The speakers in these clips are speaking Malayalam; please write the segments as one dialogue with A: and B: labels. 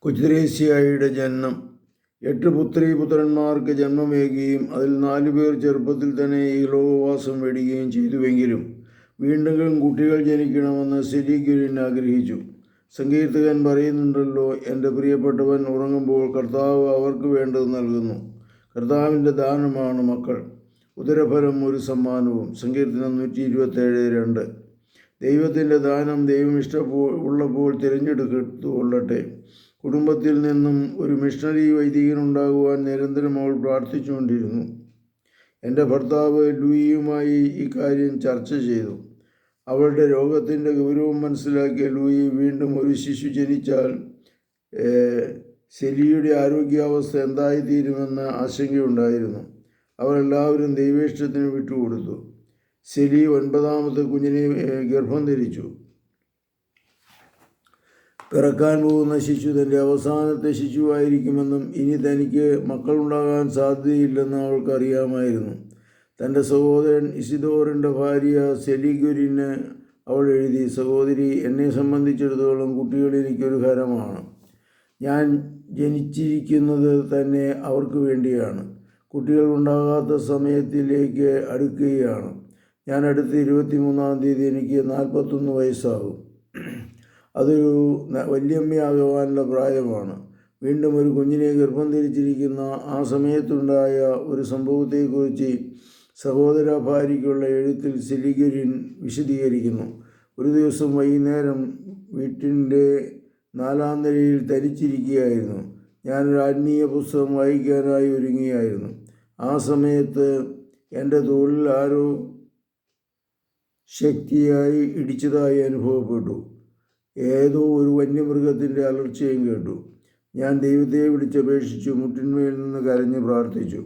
A: കൊച്ചുത്രേസ്യായുടെ ജനനം. 8 പുത്രീപുത്രന്മാർക്ക് ജന്മമേകുകയും അതിൽ 4 പേർ ചെറുപ്പത്തിൽ തന്നെ ഈ ലോകവാസം വെടിയുകയും ചെയ്തുവെങ്കിലും വീണ്ടും കുട്ടികൾ ജനിക്കണമെന്ന് സെലീഗ്യുരിൻ ആഗ്രഹിച്ചു. സങ്കീർത്തകൻ പറയുന്നുണ്ടല്ലോ, എൻ്റെ പ്രിയപ്പെട്ടവൻ ഉറങ്ങുമ്പോൾ കർത്താവ് അവർക്ക് വേണ്ടത് നൽകുന്നു. കർത്താവിൻ്റെ ദാനമാണ് മക്കൾ, ഉദരഫലം ഒരു സമ്മാനവും. സങ്കീർത്തനം 127:2. ദൈവത്തിൻ്റെ ദാനം ദൈവം ഉള്ളപ്പോൾ തിരഞ്ഞെടുത്തുകൊള്ളട്ടെ. കുടുംബത്തിൽ നിന്നും ഒരു മിഷണറി വൈദികനുണ്ടാകുവാൻ നിരന്തരം അവൾ പ്രാർത്ഥിച്ചുകൊണ്ടിരുന്നു. എൻ്റെ ഭർത്താവ് ലൂയിയുമായി ഈ കാര്യം ചർച്ച ചെയ്തു. അവളുടെ രോഗത്തിൻ്റെ ഗൗരവം മനസ്സിലാക്കിയ ലൂയി വീണ്ടും ഒരു ശിശു ജനിച്ചാൽ സെലിയുടെ ആരോഗ്യാവസ്ഥ എന്തായിത്തീരുമെന്ന ആശങ്കയുണ്ടായിരുന്നു. അവരെല്ലാവരും ദൈവേഷ്ടത്തിന് വിട്ടുകൊടുത്തു. സെലി 9ാമത്തെ കുഞ്ഞിനെ ഗർഭം ധരിച്ചു. പിറക്കാൻ പോകുന്ന ശിശു തൻ്റെ അവസാനത്തെ ശിശുവായിരിക്കുമെന്നും ഇനി തനിക്ക് മക്കളുണ്ടാകാൻ സാധ്യതയില്ലെന്ന് അവൾക്കറിയാമായിരുന്നു. തൻ്റെ സഹോദരൻ ഇസിദോറിൻ്റെ ഭാര്യ സെലീഗ്യുരിന് അവൾ എഴുതി, സഹോദരി, എന്നെ സംബന്ധിച്ചിടത്തോളം കുട്ടികൾ എനിക്കൊരു ഹരമാണ്. ഞാൻ ജനിച്ചിരിക്കുന്നത് തന്നെ അവർക്ക് വേണ്ടിയാണ്. കുട്ടികൾ ഉണ്ടാകാത്ത സമയത്തിലേക്ക് അടുക്കുകയാണ്. ഞാൻ അടുത്ത 23-ാം തീയതി എനിക്ക് 41 വയസ്സാകും. അതൊരു വല്യമ്മയാകുവാനുള്ള പ്രായമാണ്. വീണ്ടും ഒരു കുഞ്ഞിനെ ഗർഭം ധരിച്ചിരിക്കുന്ന ആ സമയത്തുണ്ടായ ഒരു സംഭവത്തെക്കുറിച്ച് സഹോദര ഭാര്യയ്ക്കുള്ള എഴുത്തിൽ സെലീഗ്യുരിൻ വിശദീകരിക്കുന്നു. ഒരു ദിവസം വൈകുന്നേരം വീട്ടിൻ്റെ 4ാം നിലയിൽ തനിച്ചിരിക്കുകയായിരുന്നു. ഞാനൊരു ആത്മീയ പുസ്തകം വായിക്കാനായി ഒരുങ്ങിയായിരുന്നു. ആ സമയത്ത് എൻ്റെ തോളിൽ ആരോ ശക്തിയായി ഇടിച്ചതായി അനുഭവപ്പെട്ടു. ഏതോ ഒരു വന്യമൃഗത്തിൻ്റെ അലർച്ചയും കേട്ടു. ഞാൻ ദൈവത്തെ വിളിച്ചപേക്ഷിച്ചു, മുട്ടിന്മേൽ നിന്ന് കരഞ്ഞ് പ്രാർത്ഥിച്ചു.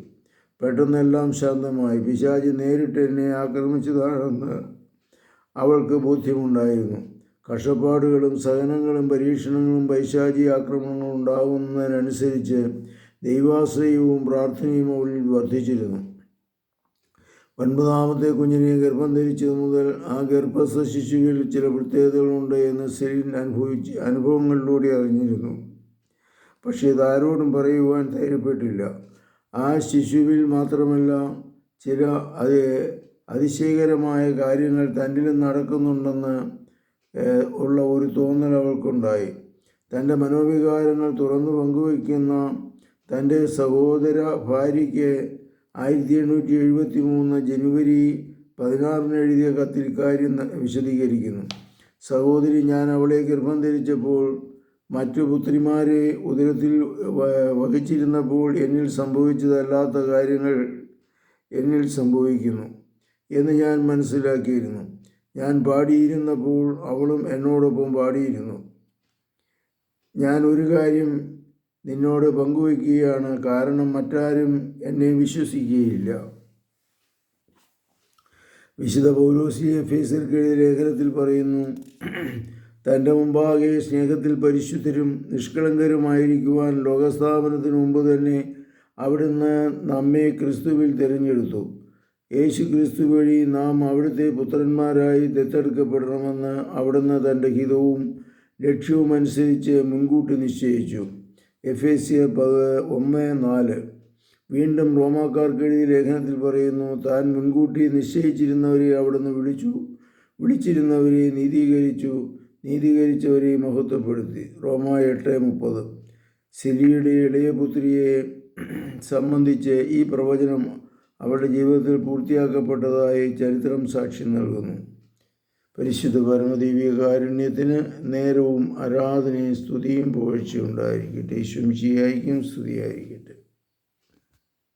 A: പെട്ടെന്നെല്ലാം ശാന്തമായി. പിശാച് നേരിട്ട് എന്നെ ആക്രമിച്ചതാണെന്ന് അവൾക്ക് ബോധ്യമുണ്ടായിരുന്നു. കഷ്ടപ്പാടുകളും സഹനങ്ങളും പരീക്ഷണങ്ങളും പൈശാചി ആക്രമണങ്ങളും ഉണ്ടാകുന്നതിനനുസരിച്ച് ദൈവാശ്രയവും പ്രാർത്ഥനയും അവളിൽ വർദ്ധിച്ചിരുന്നു. 9ാമത്തെ കുഞ്ഞിനെ ഗർഭം ധരിച്ചത് മുതൽ ആ ഗർഭസ്ഥ ശിശുവിൽ ചില പ്രത്യേകതകളുണ്ട് എന്ന് സെലിൻ അനുഭവങ്ങളിലൂടെ അറിഞ്ഞിരുന്നു. പക്ഷേ ഇതാരോടും പറയുവാൻ ധൈര്യപ്പെട്ടില്ല. ആ ശിശുവിൽ മാത്രമല്ല, ചില അതിശയകരമായ കാര്യങ്ങൾ തന്നിലും നടക്കുന്നുണ്ടെന്ന് ഉള്ള ഒരു തോന്നൽ അവൾക്കുണ്ടായി. തൻ്റെ മനോവികാരങ്ങൾ തുറന്നു പങ്കുവയ്ക്കുന്ന തൻ്റെ സഹോദര ഭാര്യയ്ക്ക് 1873 ജനുവരി 16 എഴുതിയ കത്തിൽ കാര്യം വിശദീകരിക്കുന്നു. സഹോദരി, ഞാൻ അവളെ ഗർഭം ധരിച്ചപ്പോൾ മറ്റു പുത്രിമാരെ ഉദരത്തിൽ വഹിച്ചിരുന്നപ്പോൾ എന്നിൽ സംഭവിച്ചതല്ലാത്ത കാര്യങ്ങൾ എന്നിൽ സംഭവിക്കുന്നു എന്ന് ഞാൻ മനസ്സിലാക്കിയിരുന്നു. ഞാൻ പാടിയിരുന്നപ്പോൾ അവളും എന്നോടൊപ്പം പാടിയിരുന്നു. ഞാൻ ഒരു കാര്യം നിന്നോട് പങ്കുവയ്ക്കുകയാണ്, കാരണം മറ്റാരും എന്നെ വിശ്വസിക്കുകയില്ല. വിശുദ്ധ പൗലോസ് എഫേസ്യർക്ക് എഴുതിയ ലേഖനത്തിൽ പറയുന്നു, തൻ്റെ മുമ്പാകെ സ്നേഹത്തിൽ പരിശുദ്ധരും നിഷ്കളങ്കരുമായിരിക്കുവാൻ ലോകസ്ഥാപനത്തിന് മുമ്പ് തന്നെ അവിടുന്ന് നമ്മെ ക്രിസ്തുവിൽ തിരഞ്ഞെടുത്തു. യേശു ക്രിസ്തു വഴി നാം അവിടുത്തെ പുത്രന്മാരായി ദത്തെടുക്കപ്പെടണമെന്ന് അവിടുന്ന് തൻ്റെ ഹിതവും ലക്ഷ്യവും അനുസരിച്ച് മുൻകൂട്ടി നിശ്ചയിച്ചു. എഫേസ്യർ 1:4. വീണ്ടും റോമാക്കാർക്ക് എഴുതിയ ലേഖനത്തിൽ പറയുന്നു, താൻ മുൻകൂട്ടി നിശ്ചയിച്ചിരുന്നവരെ അവിടുന്ന് വിളിച്ചിരുന്നവരെ നീതീകരിച്ചവരെ മഹത്വപ്പെടുത്തി. റോമ 8:30. സെലിയുടെ ഇളയ പുത്രിയെ സംബന്ധിച്ച് ഈ പ്രവചനം അവളുടെ ജീവിതത്തിൽ പൂർത്തിയാക്കപ്പെട്ടതായി ചരിത്രം സാക്ഷ്യം നൽകുന്നു. പരിശുദ്ധ പരമദിവ്യകാരുണ്യത്തിന് നേരവും ആരാധനയും സ്തുതിയും പുകഴ്ചയും ഉണ്ടായിരിക്കട്ടെ. ഈശോ മിശിഹായ്ക്കും സ്തുതിയായിരിക്കട്ടെ.